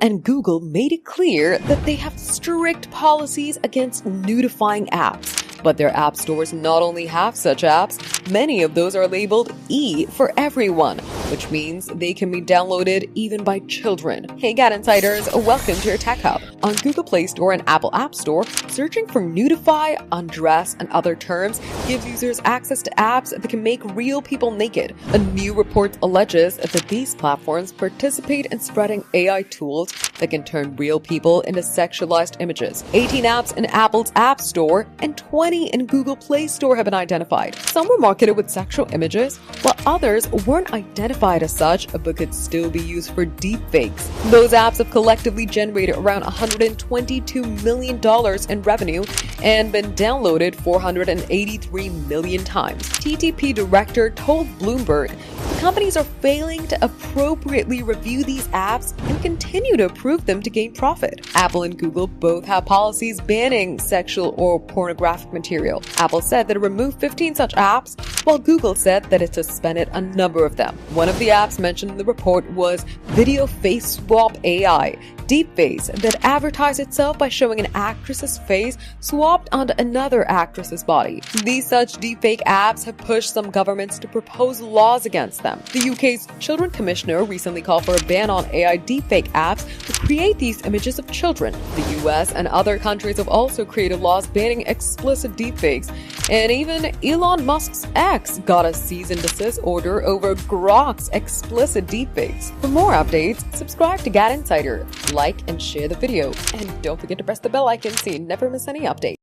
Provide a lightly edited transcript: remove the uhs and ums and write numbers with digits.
and Google made it clear that they have strict policies against nudifying apps. But their app stores not only have such apps, many of those are labeled E for everyone, which means they can be downloaded even by children. Hey GadInsiders, welcome to your Tech Hub. On Google Play Store and Apple App Store, searching for Nudify, undress, and other terms gives users access to apps that can make real people naked. A new report alleges that these platforms participate in spreading AI tools that can turn real people into sexualized images. 18 apps in Apple's App Store and 20 in Google Play Store have been identified. Some were marketed with sexual images, while others weren't identified as such but could still be used for deepfakes. Those apps have collectively generated around $122 million in revenue and been downloaded 483 million times. TTP director told Bloomberg the companies are failing to appropriately review these apps and continue to approve them to gain profit. Apple and Google both have policies banning sexual or pornographic material. Apple said that it removed 15 such apps, while Google said that it suspended a number of them. One of the apps mentioned in the report was Video Face Swap AI, deepfakes that advertise itself by showing an actress's face swapped onto another actress's body. These such deepfake apps have pushed some governments to propose laws against them. The UK's Children Commissioner recently called for a ban on AI deepfake apps to create these images of children. The US and other countries have also created laws banning explicit deepfakes, and even Elon Musk's ex got a cease and desist order over Grok's explicit deepfakes. For more updates, subscribe to GadInsider, like and share the video, and don't forget to press the bell icon so you never miss any updates.